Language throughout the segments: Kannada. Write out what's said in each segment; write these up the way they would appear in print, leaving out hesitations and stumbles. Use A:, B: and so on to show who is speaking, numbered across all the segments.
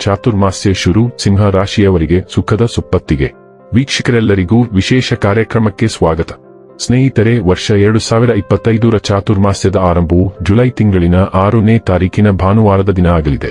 A: ಚಾತುರ್ಮಾಸ್ಯ ಶುರು. ಸಿಂಹ ರಾಶಿಯವರಿಗೆ ಸುಖದ ಸುಪ್ಪತ್ತಿಗೆ. ವೀಕ್ಷಕರೆಲ್ಲರಿಗೂ ವಿಶೇಷ ಕಾರ್ಯಕ್ರಮಕ್ಕೆ ಸ್ವಾಗತ. ಸ್ನೇಹಿತರೆ, ವರ್ಷ 2025ರ ಚಾತುರ್ಮಾಸ್ಯದ ಆರಂಭವು ಜುಲೈ ತಿಂಗಳಿನ 6ನೇ ತಾರೀಕಿನ ಭಾನುವಾರದ ದಿನ ಆಗಲಿದೆ.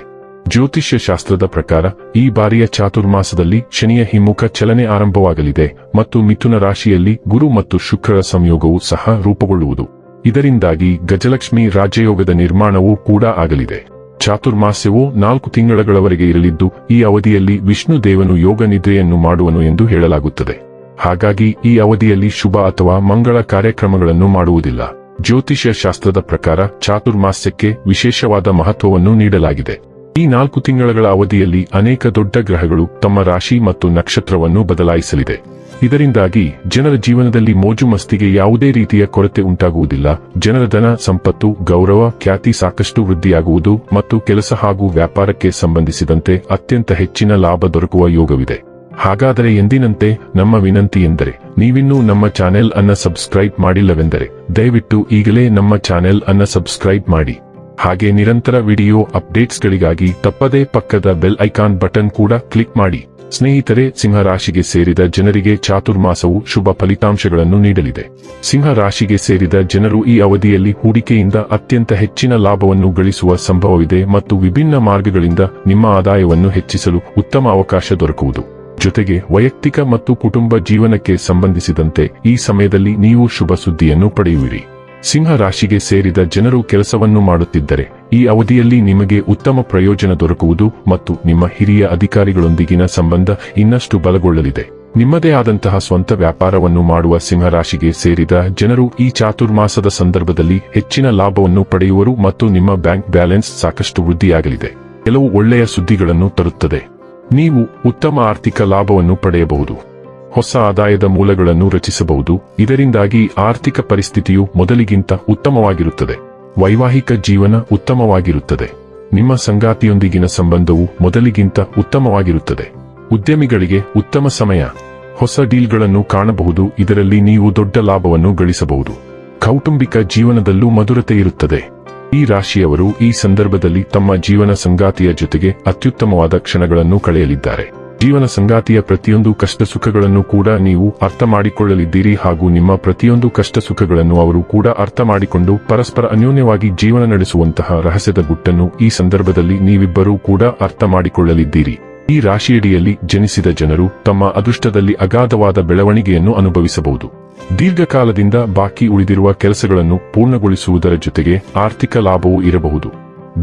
A: ಜ್ಯೋತಿಷ್ಯ ಶಾಸ್ತ್ರದ ಪ್ರಕಾರ ಈ ಬಾರಿಯ ಚಾತುರ್ಮಾಸದಲ್ಲಿ ಶನಿಯ ಹಿಮ್ಮುಖ ಚಲನೆ ಆರಂಭವಾಗಲಿದೆ ಮತ್ತು ಮಿಥುನ ರಾಶಿಯಲ್ಲಿ ಗುರು ಮತ್ತು ಶುಕ್ರರ ಸಂಯೋಗವೂ ಸಹ ರೂಪುಗೊಳ್ಳುವುದು. ಇದರಿಂದಾಗಿ ಗಜಲಕ್ಷ್ಮಿ ರಾಜಯೋಗದ ನಿರ್ಮಾಣವೂ ಕೂಡ ಆಗಲಿದೆ. ಚಾತುರ್ಮಾಸ್ಯವು 4 ತಿಂಗಳವರೆಗೆ ಇರಲಿದ್ದು, ಈ ಅವಧಿಯಲ್ಲಿ ವಿಷ್ಣು ದೇವನು ಯೋಗ ನಿದ್ರೆಯನ್ನು ಮಾಡುವನು ಎಂದು ಹೇಳಲಾಗುತ್ತದೆ. ಹಾಗಾಗಿ ಈ ಅವಧಿಯಲ್ಲಿ ಶುಭ ಅಥವಾ ಮಂಗಳ ಕಾರ್ಯಕ್ರಮಗಳನ್ನು ಮಾಡುವುದಿಲ್ಲ. ಜ್ಯೋತಿಷ್ಯ ಶಾಸ್ತ್ರದ ಪ್ರಕಾರ ಚಾತುರ್ಮಾಸ್ಯಕ್ಕೆ ವಿಶೇಷವಾದ ಮಹತ್ವವನ್ನು ನೀಡಲಾಗಿದೆ. ಈ 4 ತಿಂಗಳ ಅವಧಿಯಲ್ಲಿ ಅನೇಕ ದೊಡ್ಡ ಗ್ರಹಗಳು ತಮ್ಮ ರಾಶಿ ಮತ್ತು ನಕ್ಷತ್ರವನ್ನು ಬದಲಾಯಿಸಲಿದೆ. ಇದರಿಂದಾಗಿ ಜನರ ಜೀವನದಲ್ಲಿ ಮೋಜು ಮಸ್ತಿಗೆ ಯಾವುದೇ ರೀತಿಯ ಕೊರತೆ ಉಂಟಾಗುವುದಿಲ್ಲ. ಜನರ ಧನ, ಸಂಪತ್ತು, ಗೌರವ, ಖ್ಯಾತಿ ಸಾಕಷ್ಟು ವೃದ್ಧಿಯಾಗುವುದು ಮತ್ತು ಕೆಲಸ ಹಾಗೂ ವ್ಯಾಪಾರಕ್ಕೆ ಸಂಬಂಧಿಸಿದಂತೆ ಅತ್ಯಂತ ಹೆಚ್ಚಿನ ಲಾಭ ದೊರಕುವ ಯೋಗವಿದೆ. ಹಾಗಾದರೆ ಎಂದಿನಂತೆ ನಮ್ಮ ವಿನಂತಿ ಎಂದರೆ, ನೀವಿನ್ನೂ ನಮ್ಮ ಚಾನೆಲ್ ಅನ್ನು ಸಬ್ಸ್ಕ್ರೈಬ್ ಮಾಡಿಲ್ಲವೆಂದರೆ ದಯವಿಟ್ಟು ಈಗಲೇ ನಮ್ಮ ಚಾನೆಲ್ ಅನ್ನು ಸಬ್ಸ್ಕ್ರೈಬ್ ಮಾಡಿ. ಹಾಗೆ ನಿರಂತರ ವಿಡಿಯೋ ಅಪ್ಡೇಟ್ಸ್ಗಳಿಗಾಗಿ ತಪ್ಪದೇ ಪಕ್ಕದ ಬೆಲ್ ಐಕಾನ್ ಬಟನ್ ಕೂಡ ಕ್ಲಿಕ್ ಮಾಡಿ. ಸ್ನೇಹಿತರೆ, ಸಿಂಹ ರಾಶಿಗೆ ಸೇರಿದ ಜನರಿಗೆ ಚಾತುರ್ಮಾಸವು ಶುಭ ಫಲಿತಾಂಶಗಳನ್ನು ನೀಡಲಿದೆ. ಸಿಂಹ ರಾಶಿಗೆ ಸೇರಿದ ಜನರು ಈ ಅವಧಿಯಲ್ಲಿ ಹೂಡಿಕೆಯಿಂದ ಅತ್ಯಂತ ಹೆಚ್ಚಿನ ಲಾಭವನ್ನು ಗಳಿಸುವ ಸಂಭವವಿದೆ ಮತ್ತು ವಿಭಿನ್ನ ಮಾರ್ಗಗಳಿಂದ ನಿಮ್ಮ ಆದಾಯವನ್ನು ಹೆಚ್ಚಿಸಲು ಉತ್ತಮ ಅವಕಾಶ ದೊರಕುವುದು. ಜೊತೆಗೆ ವೈಯಕ್ತಿಕ ಮತ್ತು ಕುಟುಂಬ ಜೀವನಕ್ಕೆ ಸಂಬಂಧಿಸಿದಂತೆ ಈ ಸಮಯದಲ್ಲಿ ನೀವು ಶುಭ ಸುದ್ದಿಯನ್ನು ಪಡೆಯುವಿರಿ. ಸಿಂಹ ರಾಶಿಗೆ ಸೇರಿದ ಜನರು ಕೆಲಸವನ್ನು ಮಾಡುತ್ತಿದ್ದರೆ ಈ ಅವಧಿಯಲ್ಲಿ ನಿಮಗೆ ಉತ್ತಮ ಪ್ರಯೋಜನ ದೊರಕುವುದು ಮತ್ತು ನಿಮ್ಮ ಹಿರಿಯ ಅಧಿಕಾರಿಗಳೊಂದಿಗಿನ ಸಂಬಂಧ ಇನ್ನಷ್ಟು ಬಲಗೊಳ್ಳಲಿದೆ. ನಿಮ್ಮದೇ ಆದಂತಹ ಸ್ವಂತ ವ್ಯಾಪಾರವನ್ನು ಮಾಡುವ ಸಿಂಹ ರಾಶಿಗೆ ಸೇರಿದ ಜನರು ಈ ಚಾತುರ್ಮಾಸದ ಸಂದರ್ಭದಲ್ಲಿ ಹೆಚ್ಚಿನ ಲಾಭವನ್ನು ಪಡೆಯುವರು ಮತ್ತು ನಿಮ್ಮ ಬ್ಯಾಂಕ್ ಬ್ಯಾಲೆನ್ಸ್ ಸಾಕಷ್ಟು ವೃದ್ಧಿಯಾಗಲಿದೆ. ಕೆಲವು ಒಳ್ಳೆಯ ಸುದ್ದಿಗಳನ್ನು ತರುತ್ತದೆ. ನೀವು ಉತ್ತಮ ಆರ್ಥಿಕ ಲಾಭವನ್ನು ಪಡೆಯಬಹುದು. ಹೊಸ ಆದಾಯದ ಮೂಲಗಳನ್ನು ರಚಿಸಬಹುದು. ಇದರಿಂದಾಗಿ ಆರ್ಥಿಕ ಪರಿಸ್ಥಿತಿಯು ಮೊದಲಿಗಿಂತ ಉತ್ತಮವಾಗಿರುತ್ತದೆ. ವೈವಾಹಿಕ ಜೀವನ ಉತ್ತಮವಾಗಿರುತ್ತದೆ. ನಿಮ್ಮ ಸಂಗಾತಿಯೊಂದಿಗಿನ ಸಂಬಂಧವು ಮೊದಲಿಗಿಂತ ಉತ್ತಮವಾಗಿರುತ್ತದೆ. ಉದ್ಯಮಿಗಳಿಗೆ ಉತ್ತಮ ಸಮಯ. ಹೊಸ ಡೀಲ್ಗಳನ್ನು ಕಾಣಬಹುದು. ಇದರಲ್ಲಿ ನೀವು ದೊಡ್ಡ ಲಾಭವನ್ನು ಗಳಿಸಬಹುದು. ಕೌಟುಂಬಿಕ ಜೀವನದಲ್ಲೂ ಮಧುರತೆ ಇರುತ್ತದೆ. ಈ ರಾಶಿಯವರು ಈ ಸಂದರ್ಭದಲ್ಲಿ ತಮ್ಮ ಜೀವನ ಸಂಗಾತಿಯ ಜೊತೆಗೆ ಅತ್ಯುತ್ತಮವಾದ ಕ್ಷಣಗಳನ್ನು ಕಳೆಯಲಿದ್ದಾರೆ. ಜೀವನ ಸಂಗಾತಿಯ ಪ್ರತಿಯೊಂದು ಕಷ್ಟ ಸುಖಗಳನ್ನು ಕೂಡ ನೀವು ಅರ್ಥ ಮಾಡಿಕೊಳ್ಳಲಿದ್ದೀರಿ ಹಾಗೂ ನಿಮ್ಮ ಪ್ರತಿಯೊಂದು ಕಷ್ಟ ಸುಖಗಳನ್ನು ಅವರು ಕೂಡ ಅರ್ಥ ಮಾಡಿಕೊಂಡು ಪರಸ್ಪರ ಅನ್ಯೋನ್ಯವಾಗಿ ಜೀವನ ನಡೆಸುವಂತಹ ರಹಸ್ಯದ ಗುಟ್ಟನ್ನು ಈ ಸಂದರ್ಭದಲ್ಲಿ ನೀವಿಬ್ಬರೂ ಕೂಡ ಅರ್ಥ ಮಾಡಿಕೊಳ್ಳಲಿದ್ದೀರಿ. ಈ ರಾಶಿಯಡಿಯಲ್ಲಿ ಜನಿಸಿದ ಜನರು ತಮ್ಮ ಅದೃಷ್ಟದಲ್ಲಿ ಅಗಾಧವಾದ ಬೆಳವಣಿಗೆಯನ್ನು ಅನುಭವಿಸಬಹುದು. ದೀರ್ಘಕಾಲದಿಂದ ಬಾಕಿ ಉಳಿದಿರುವ ಕೆಲಸಗಳನ್ನು ಪೂರ್ಣಗೊಳಿಸುವುದರ ಜೊತೆಗೆ ಆರ್ಥಿಕ ಲಾಭವೂ ಇರಬಹುದು.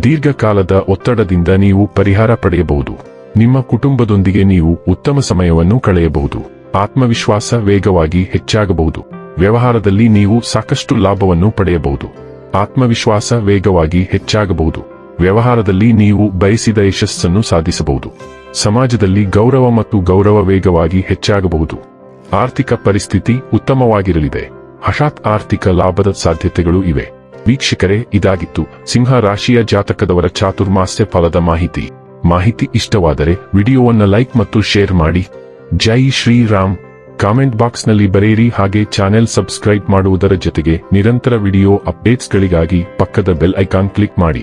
A: ದೀರ್ಘಕಾಲದ ಒತ್ತಡದಿಂದ ನೀವು ಪರಿಹಾರ ಪಡೆಯಬಹುದು. ನಿಮ್ಮ ಕುಟುಂಬದೊಂದಿಗೆ ನೀವು ಉತ್ತಮ ಸಮಯವನ್ನು ಕಳೆಯಬಹುದು. ಆತ್ಮವಿಶ್ವಾಸ ವೇಗವಾಗಿ ಹೆಚ್ಚಾಗಬಹುದು. ವ್ಯವಹಾರದಲ್ಲಿ ನೀವು ಸಾಕಷ್ಟು ಲಾಭವನ್ನು ಪಡೆಯಬಹುದು. ಆತ್ಮವಿಶ್ವಾಸ ವೇಗವಾಗಿ ಹೆಚ್ಚಾಗಬಹುದು. ವ್ಯವಹಾರದಲ್ಲಿ ನೀವು ಬಯಸಿದ ಯಶಸ್ಸನ್ನು ಸಾಧಿಸಬಹುದು. ಸಮಾಜದಲ್ಲಿ ಗೌರವ ಮತ್ತು ಗೌರವ ವೇಗವಾಗಿ ಹೆಚ್ಚಾಗಬಹುದು. ಆರ್ಥಿಕ ಪರಿಸ್ಥಿತಿ ಉತ್ತಮವಾಗಿರಲಿದೆ. ಹಠಾತ್ ಆರ್ಥಿಕ ಲಾಭದ ಸಾಧ್ಯತೆಗಳು ಇವೆ. ವೀಕ್ಷಕರೇ, ಇದಾಗಿತ್ತು ಸಿಂಹ ರಾಶಿಯ ಜಾತಕದವರ ಚಾತುರ್ಮಾಸ್ಯ ಫಲದ ಮಾಹಿತಿ ಇಷ್ಟವಾದರೆ ವಿಡಿಯೋವನ್ನು ಲೈಕ್ ಮತ್ತು ಶೇರ್ ಮಾಡಿ. ಜೈ ಶ್ರೀರಾಮ್. ಕಾಮೆಂಟ್ ಬಾಕ್ಸ್ನಲ್ಲಿ ಬರೆಯಿರಿ. ಹಾಗೆ ಚಾನೆಲ್ ಸಬ್ಸ್ಕ್ರೈಬ್ ಮಾಡುವುದರ ಜೊತೆಗೆ ನಿರಂತರ ವಿಡಿಯೋ ಅಪ್ಡೇಟ್ಸ್ಗಳಿಗಾಗಿ ಪಕ್ಕದ ಬೆಲ್ ಐಕಾನ್ ಕ್ಲಿಕ್ ಮಾಡಿ.